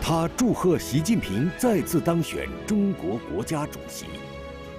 他祝贺习近平再次当选中国国家主席。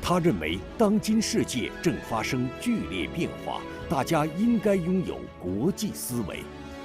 他认为当今世界正发生剧烈变化，大家应该拥有国际思维。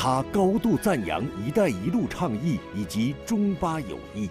他高度赞扬“一带一路”倡议以及中巴友谊。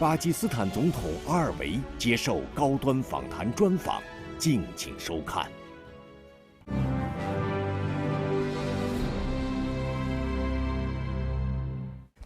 巴基斯坦总统阿尔维接受高端访谈专访，敬请收看。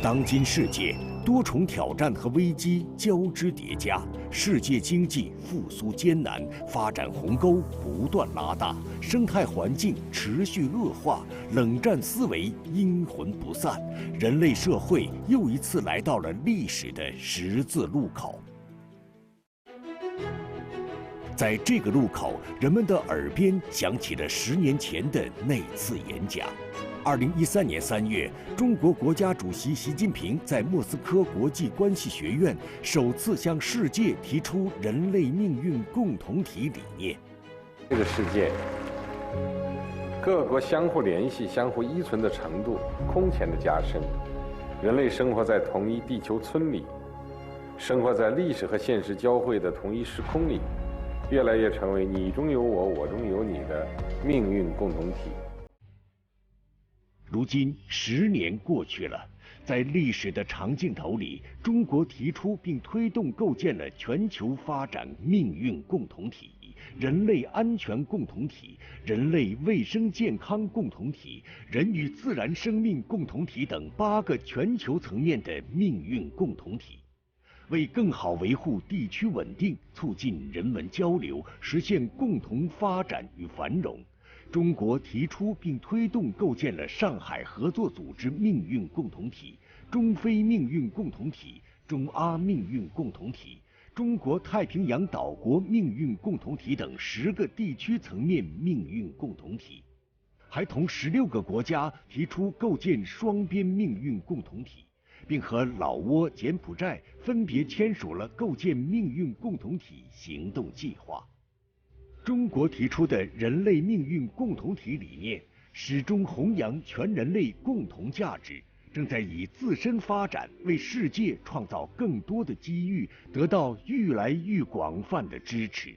当今世界多重挑战和危机交织叠加，世界经济复苏艰难，发展鸿沟不断拉大，生态环境持续恶化，冷战思维阴魂不散，人类社会又一次来到了历史的十字路口。在这个路口，人们的耳边响起了10年前的那次演讲。2013年3月，中国国家主席习近平在莫斯科国际关系学院首次向世界提出人类命运共同体理念。这个世界，各国相互联系、相互依存的程度空前的加深，人类生活在同一地球村里，生活在历史和现实交汇的同一时空里，越来越成为你中有我，我中有你的命运共同体。 如今10年过去了，在历史的长镜头里，中国提出并推动构建了全球发展命运共同体、人类安全共同体、人类卫生健康共同体、人与自然生命共同体等8个全球层面的命运共同体。为更好维护地区稳定，促进人文交流，实现共同发展与繁荣，中国提出并推动构建了上海合作组织命运共同体、中非命运共同体、中阿命运共同体、中国太平洋岛国命运共同体等10个地区层面命运共同体，还同16个国家提出构建双边命运共同体，并和老挝、柬埔寨分别签署了构建命运共同体行动计划。中国提出的人类命运共同体理念，始终弘扬全人类共同价值，正在以自身发展为世界创造更多的機遇，得到愈来愈廣泛的支持。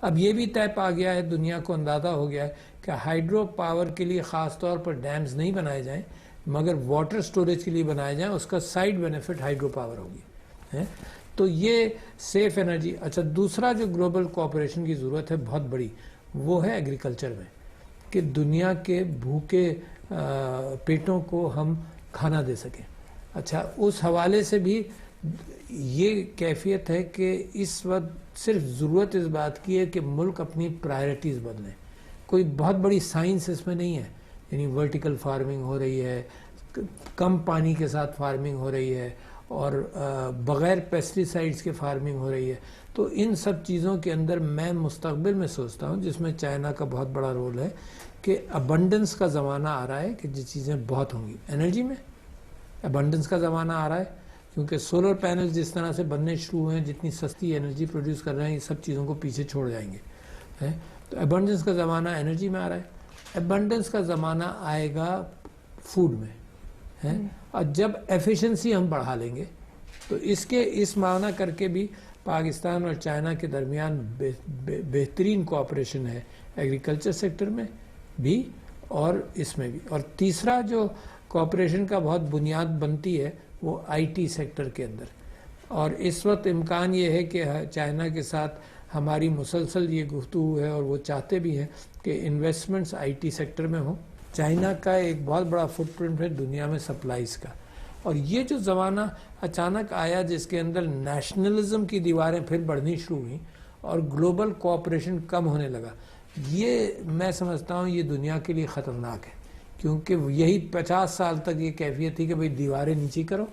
اب یہ بھی طے پا گیا ہے, دنیا کو اندازہ ہو گیا ہے کہ ہائیڈرو پاور کے لیے خاص طور پر ڈیمز نہیں بنائے جائیں مگر واٹر سٹوریج کے لیے بنائے جائیں, اس کا سائیڈ بینیفٹ ہائیڈرو پاور ہوگی. تو یہ سیف انرجی. اچھا, دوسرا جو گلوبل کوآپریشن کی ضرورت ہے بہت بڑی, وہ ہے ایگریکلچر میں, کہ دنیا کے بھوکے پیٹوں کو ہم کھانا دے سکیں. اچھا, اس حوالے سے بھی یہ کیفیت ہے کہ اس وقت صرف ضرورت اس بات کی ہے کہ ملک اپنی پرائرٹیز بدلیں. کوئی بہت بڑی سائنس اس میں نہیں ہے, یعنی ورٹیکل فارمنگ ہو رہی ہے, کم پانی کے ساتھ فارمنگ ہو رہی ہے, اور بغیر پیسٹیسائڈز کے فارمنگ ہو رہی ہے. تو ان سب چیزوں کے اندر میں مستقبل میں سوچتا ہوں, جس میں چائنا کا بہت بڑا رول ہے, کہ ابنڈنس کا زمانہ آ رہا ہے کہ جو چیزیں بہت ہوں گی. انرجی میں ابنڈنس کا زمانہ آ رہا ہے, کیونکہ سولر پینل جس طرح سے بننے شروع ہوئے ہیں, جتنی سستی انرجی پروڈیوس کر رہے ہیں, یہ سب چیزوں کو پیچھے چھوڑ جائیں گے. تو ابنڈنس کا زمانہ انرجی میں آ رہا ہے. ابنڈنس کا زمانہ آئے گا فوڈ میں, اور جب ایفیشنسی ہم بڑھا لیں گے تو اس معنی کر کے بھی پاکستان اور چائنا کے درمیان بہترین کوآپریشن ہے, ایگریکلچر سیکٹر میں بھی اور اس میں بھی. اور تیسرا جو کوآپریشن کا بہت بنیاد بنتی ہے وہ آئی ٹی سیکٹر کے اندر. اور اس وقت امکان یہ ہے کہ چائنا کے ساتھ ہماری مسلسل یہ گفتگو ہے, اور وہ چاہتے بھی ہیں کہ انویسٹمنٹس آئی ٹی سیکٹر میں ہوں. چائنا کا ایک بہت بڑا فٹ پرنٹ ہے دنیا میں سپلائز کا, اور یہ جو زمانہ اچانک آیا جس کے اندر نیشنلزم کی دیواریں پھر بڑھنی شروع ہوئیں اور گلوبل کوآپریشن کم ہونے لگا, یہ میں سمجھتا ہوں یہ دنیا کے لیے خطرناک ہے. کیونکہ یہی 50 سال تک یہ کیفیت تھی کہ بھئی دیواریں نیچی کرو,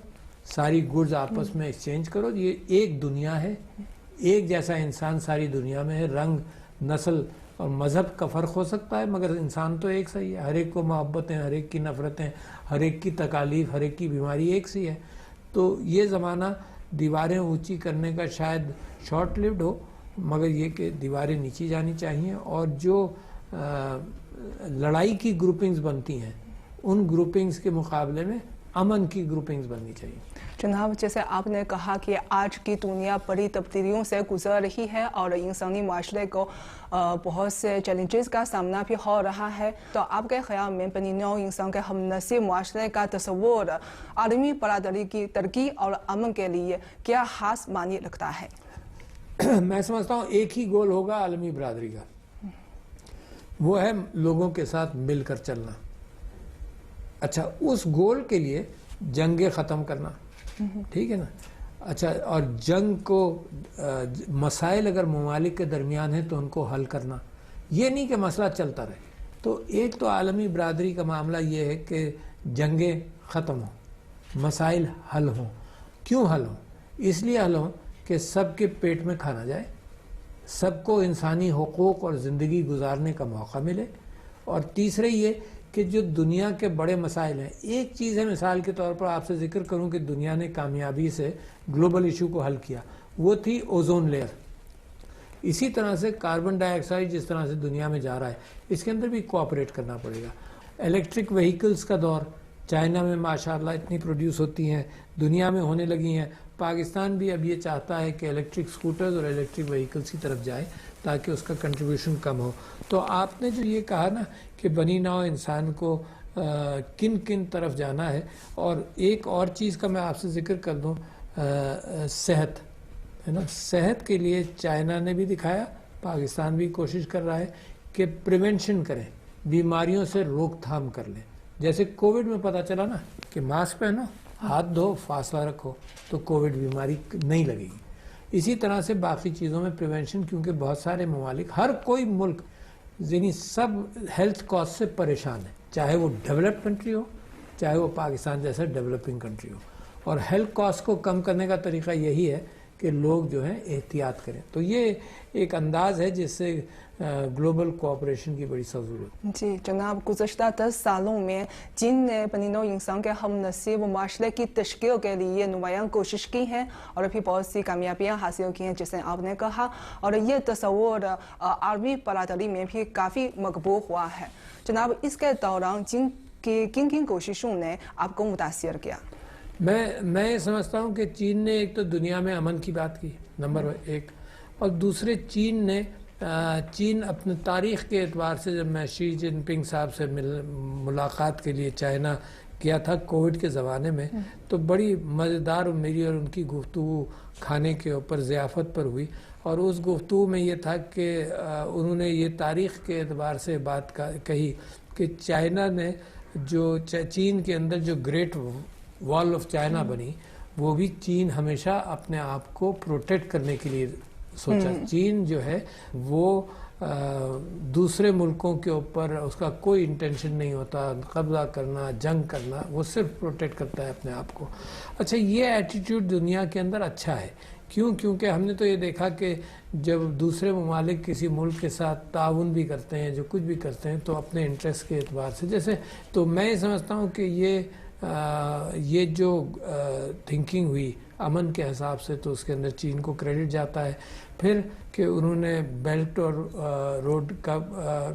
ساری گڈز آپس میں ایکسچینج کرو. یہ ایک دنیا ہے, ایک جیسا انسان ساری دنیا میں ہے. رنگ, نسل اور مذہب کا فرق ہو سکتا ہے مگر انسان تو ایک صحیح ہے. ہر ایک کو محبتیں, ہر ایک کی نفرتیں, ہر ایک کی تکالیف, ہر ایک کی بیماری ایک سی ہے. تو یہ زمانہ دیواریں اونچی کرنے کا شاید شارٹ لیوڈ ہو, مگر یہ کہ دیواریں نیچی جانی چاہیے. اور جو لڑائی کی گروپنگز بنتی ہیں ان گروپنگز کے مقابلے میں امن کی گروپنگز بننی چاہیے. جناب, جیسے آپ نے کہا کہ آج کی دنیا بڑی تبدیلیوں سے گزر رہی ہے اور انسانی معاشرے کو بہت سے چیلنجز کا سامنا بھی ہو رہا ہے, تو آپ کے خیال میں بنی نوع انسان کے ہم نسل معاشرے کا تصور عالمی برادری کی ترقی اور امن کے لیے کیا خاص معنی رکھتا ہے؟ میں سمجھتا ہوں ایک ہی گول ہوگا عالمی برادری کا, وہ ہے لوگوں کے ساتھ مل کر چلنا. اچھا, اس گول کے لیے جنگیں ختم کرنا, ٹھیک ہے نا. اچھا, اور جنگ کو مسائل اگر ممالک کے درمیان ہیں تو ان کو حل کرنا, یہ نہیں کہ مسئلہ چلتا رہے. تو ایک تو عالمی برادری کا معاملہ یہ ہے کہ جنگیں ختم ہوں, مسائل حل ہوں. کیوں حل ہوں؟ اس لیے حل ہوں کہ سب کے پیٹ میں کھانا جائے, سب کو انسانی حقوق اور زندگی گزارنے کا موقع ملے. اور تیسرے یہ کہ جو دنیا کے بڑے مسائل ہیں, ایک چیز ہے مثال کے طور پر آپ سے ذکر کروں کہ دنیا نے کامیابی سے گلوبل ایشو کو حل کیا, وہ تھی اوزون لیئر. اسی طرح سے کاربن ڈائی آکسائڈ جس طرح سے دنیا میں جا رہا ہے, اس کے اندر بھی کوآپریٹ کرنا پڑے گا. الیکٹرک وہیکلز کا دور, چائنا میں ماشاءاللہ اتنی پروڈیوس ہوتی ہیں, دنیا میں ہونے لگی ہیں. پاکستان بھی اب یہ چاہتا ہے کہ الیکٹرک سکوٹرز اور الیکٹرک وہیکلز کی طرف جائے تاکہ اس کا کنٹریبیوشن کم ہو. تو آپ نے جو یہ کہا نا کہ بنی نوع انسان کو کن کن طرف جانا ہے, اور ایک اور چیز کا میں آپ سے ذکر کر دوں, صحت ہے نا. صحت کے لیے چائنا نے بھی دکھایا, پاکستان بھی کوشش کر رہا ہے کہ پریونشن کریں, بیماریوں سے روک تھام کر لیں. جیسے کووڈ میں پتہ چلا نا کہ ماسک پہنو, ہاتھ دھو, فاصلہ رکھو, تو کووڈ بیماری نہیں لگے گی. اسی طرح سے باقی چیزوں میں پریونشن, کیونکہ بہت سارے ممالک, ہر کوئی ملک یعنی سب ہیلتھ کاسٹ سے پریشان ہے, چاہے وہ ڈیولپڈ کنٹری ہو چاہے وہ پاکستان جیسا ڈیولپنگ کنٹری ہو. اور ہیلتھ کاسٹ کو کم کرنے کا طریقہ یہی ہے کہ لوگ جو ہیں احتیاط کریں. تو یہ ایک انداز ہے جس سے گلوبل کوآپریشن کی بڑی ضرورت. جی جناب, گزشتہ 10 سالوں میں چین نے بنی نوع انسان کے ہم نسل معاشرے کی تشکیل کے لیے نمایاں کوشش کی ہے اور ابھی بہت سی کامیابیاں حاصل کی ہیں جیسے آپ نے کہا, اور یہ تصور عالمی برادری میں بھی کافی مقبول ہوا ہے. جناب, اس کے دوران چین کی کن کن کوششوں نے آپ کو متاثر کیا؟ میں سمجھتا ہوں کہ چین نے ایک تو دنیا میں امن کی بات کی نمبر 1, اور دوسرے چین نے چین اپنے تاریخ کے اعتبار سے، جب میں شی جن پنگ صاحب سے ملاقات کے لیے چائنا کیا تھا کووڈ کے زمانے میں، تو بڑی مزیدار میری اور ان کی گفتگو کھانے کے اوپر ضیافت پر ہوئی، اور اس گفتگو میں یہ تھا کہ انہوں نے یہ تاریخ کے اعتبار سے بات کہی کہ چائنا نے جو چین کے اندر جو گریٹ وال آف چائنا بنی، وہ بھی چین ہمیشہ اپنے آپ کو پروٹیکٹ کرنے کے لیے سوچا۔ چین جو ہے وہ دوسرے ملکوں کے اوپر اس کا کوئی انٹینشن نہیں ہوتا قبضہ کرنا، جنگ کرنا، وہ صرف پروٹیکٹ کرتا ہے اپنے آپ کو۔ اچھا، یہ ایٹیٹیوڈ دنیا کے اندر اچھا ہے، کیونکہ ہم نے تو یہ دیکھا کہ جب دوسرے ممالک کسی ملک کے ساتھ تعاون بھی کرتے ہیں، جو کچھ بھی کرتے ہیں، تو اپنے انٹرسٹ کے اعتبار سے، جیسے تو میں یہ سمجھتا ہوں کہ یہ جو تھنکنگ ہوئی امن کے حساب سے، تو اس کے اندر چین کو کریڈٹ جاتا ہے۔ پھر کہ انہوں نے بیلٹ اور روڈ کا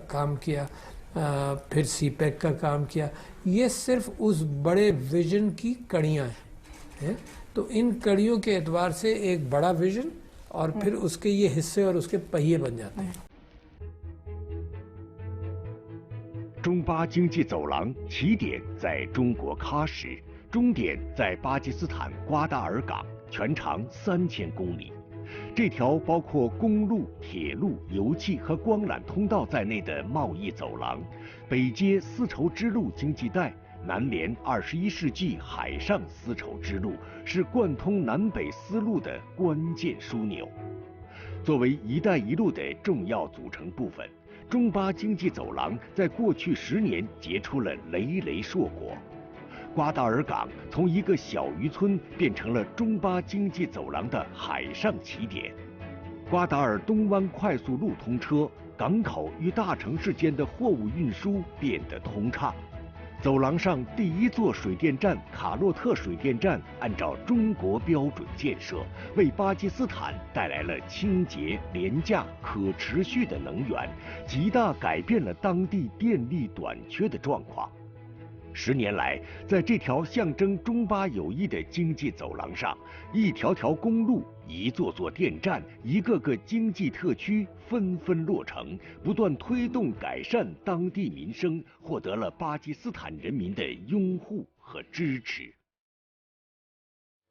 کام کیا، پھر سی پیک کا کام کیا، یہ صرف اس بڑے ویژن کی کڑیاں ہیں۔ تو ان کڑیوں کے اعتبار سے ایک بڑا ویژن اور پھر اس کے یہ حصے اور اس کے پہیے بن جاتے ہیں۔ 中巴经济走廊起点在中国喀什，终点在巴基斯坦瓜达尔港，全长3000公里。这条包括公路、铁路、油气和光缆通道在内的贸易走廊，北接丝绸之路经济带，南连21世纪海上丝绸之路，是贯通南北丝路的关键枢纽。作为“一带一路”的重要组成部分，中巴经济走廊在过去10年结出了累累硕果。瓜达尔港从一个小渔村变成了中巴经济走廊的海上起点。瓜达尔东湾快速路通车，港口与大城市间的货物运输变得通畅。走廊上第一座水电站卡洛特水电站按照中国标准建设，为巴基斯坦带来了清洁、廉价、可持续的能源，极大改变了当地电力短缺的状况。10年来，在这条象征中巴友谊的经济走廊上，一条条公路、一座座电站、一个个经济特区纷纷落成，不断推动改善当地民生，获得了巴基斯坦人民的拥护和支持。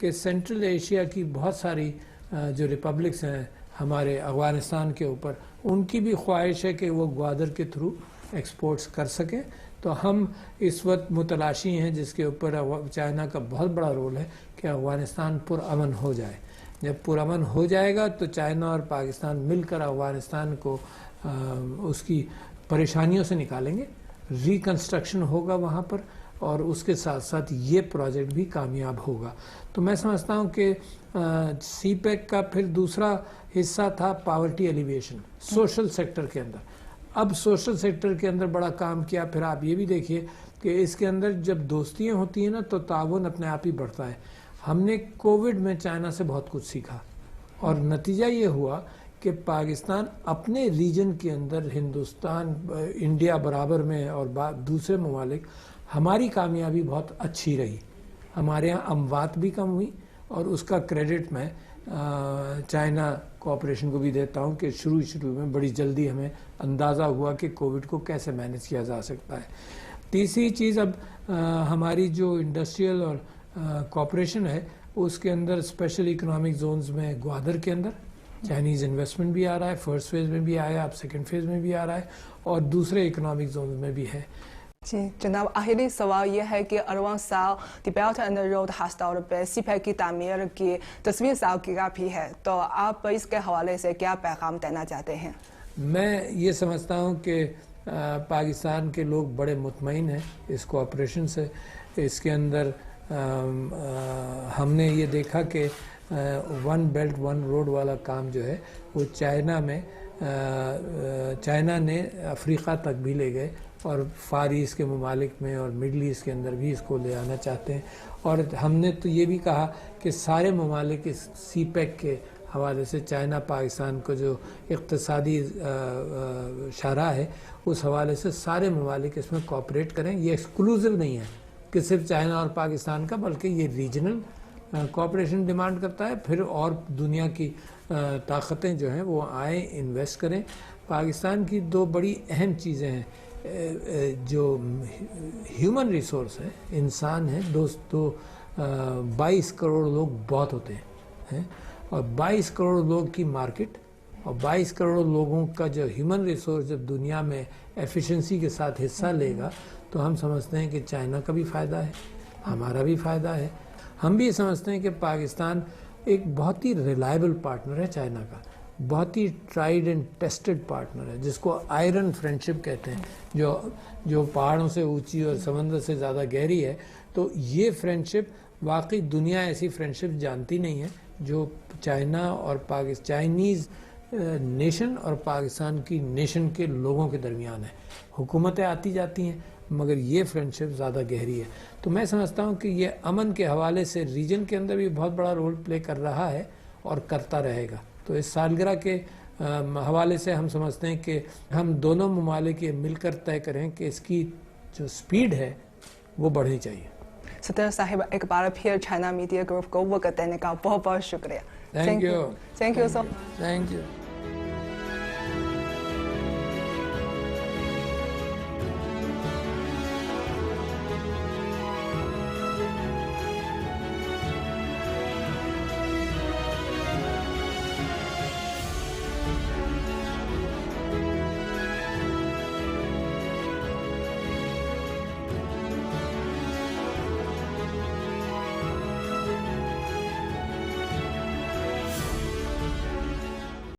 کہ سینٹرل ایشیا کی بہت ساری جو ریپبلکس ہیں ہمارے افغانستان کے اوپر، ان کی بھی خواہش ہے کہ وہ گوادر کے تھرو ایکسپورٹس کر سکیں. تو ہم اس وقت متلاشی ہیں جس کے اوپر چائنا کا بہت بڑا رول ہے کہ افغانستان پرامن ہو جائے. جب پرامن ہو جائے گا تو چائنا اور پاکستان مل کر افغانستان کو اس کی پریشانیوں سے نکالیں گے، ریکنسٹرکشن ہوگا وہاں پر، اور اس کے ساتھ ساتھ یہ پروجیکٹ بھی کامیاب ہوگا. تو میں سمجھتا ہوں کہ سی پیک کا پھر دوسرا حصہ تھا پاورٹی ایلیویشن سوشل سیکٹر کے اندر. اب سوشل سیکٹر کے اندر بڑا کام کیا. پھر آپ یہ بھی دیکھیے کہ اس کے اندر جب دوستیاں ہوتی ہیں نا تو تعاون اپنے آپ ہی بڑھتا ہے. ہم نے کووڈ میں چائنا سے بہت کچھ سیکھا، اور نتیجہ یہ ہوا کہ پاکستان اپنے ریجن کے اندر ہندوستان، انڈیا برابر میں اور دوسرے ممالک، ہماری کامیابی بہت اچھی رہی. ہمارے یہاں اموات بھی کم ہوئی، اور اس کا کریڈٹ میں چائنا کوآپریشن کو بھی دیتا ہوں کہ شروع میں بڑی جلدی ہمیں اندازہ ہوا کہ کووڈ کو کیسے مینیج کیا جا سکتا ہے. تیسری چیز، اب ہماری جو انڈسٹریل اور کوآپریشن ہے اس کے اندر اسپیشل اکنامک زونز میں گوادر کے اندر چائنیز انویسٹمنٹ بھی آ رہا ہے. فرسٹ فیز میں بھی آیا، اب سیکنڈ فیز میں بھی آ رہا ہے، اور دوسرے اکنامک زونز میں بھی ہے. جی جناب، آخری سوال یہ ہے کہ اروان سال دی بیلٹ اینڈ روڈ ہسپتال پہ سی پیک کی تعمیر کی تصویر سالگرہ بھی ہے، تو آپ اس کے حوالے سے کیا پیغام دینا چاہتے ہیں؟ میں یہ سمجھتا ہوں کہ پاکستان کے لوگ بڑے مطمئن ہیں اس کوآپریشن سے. اس کے اندر ہم نے یہ دیکھا کہ ون بیلٹ ون روڈ والا کام جو ہے وہ چائنا نے افریقہ تک بھی لے گئے، اور فار ایسٹ کے ممالک میں اور مڈل ایسٹ کے اندر بھی اس کو لے آنا چاہتے ہیں. اور ہم نے تو یہ بھی کہا کہ سارے ممالک اس سی پیک کے حوالے سے چائنا پاکستان کو جو اقتصادی شاہراہ ہے اس حوالے سے سارے ممالک اس میں کوآپریٹ کریں. یہ ایکسکلوزیو نہیں ہے کہ صرف چائنا اور پاکستان کا، بلکہ یہ ریجنل کوآپریشن ڈیمانڈ کرتا ہے. پھر اور دنیا کی طاقتیں جو ہیں وہ آئیں، انویسٹ کریں. پاکستان کی دو بڑی اہم چیزیں ہیں جو ہیومن ریسورس ہے، انسان ہے. 22 کروڑ لوگ بہت ہوتے ہیں، اور 22 کروڑ لوگ کی مارکیٹ اور 22 کروڑ لوگوں کا جو ہیومن ریسورس جب دنیا میں ایفیشنسی کے ساتھ حصہ لے گا تو ہم سمجھتے ہیں کہ چائنا کا بھی فائدہ ہے، ہمارا بھی فائدہ ہے. ہم بھی سمجھتے ہیں کہ پاکستان ایک بہت ہی ریلائبل پارٹنر ہے چائنا کا، بہت ہی ٹرائیڈ اینڈ ٹیسٹڈ پارٹنر ہے، جس کو آئرن فرینڈشپ کہتے ہیں، جو پہاڑوں سے اونچی اور سمندر سے زیادہ گہری ہے. تو یہ فرینڈشپ واقعی دنیا ایسی فرینڈشپ جانتی نہیں ہے جو چائنا اور چائنیز نیشن اور پاکستان کی نیشن کے لوگوں کے درمیان ہے. حکومتیں آتی جاتی ہیں مگر یہ فرینڈشپ زیادہ گہری ہے. تو میں سمجھتا ہوں کہ یہ امن کے حوالے سے ریجن کے اندر بھی بہت بڑا رول پلے کر رہا ہے اور کرتا رہے گا. تو اس سالگرہ کے حوالے سے ہم سمجھتے ہیں کہ ہم دونوں ممالک یہ مل کر طے کریں کہ اس کی جو سپیڈ ہے وہ بڑھنی چاہیے. صدر صاحب، ایک بار پھر چائنا میڈیا گروپ کو وقت دینے کا بہت بہت شکریہ. Thank you. Thank you so. Thank you.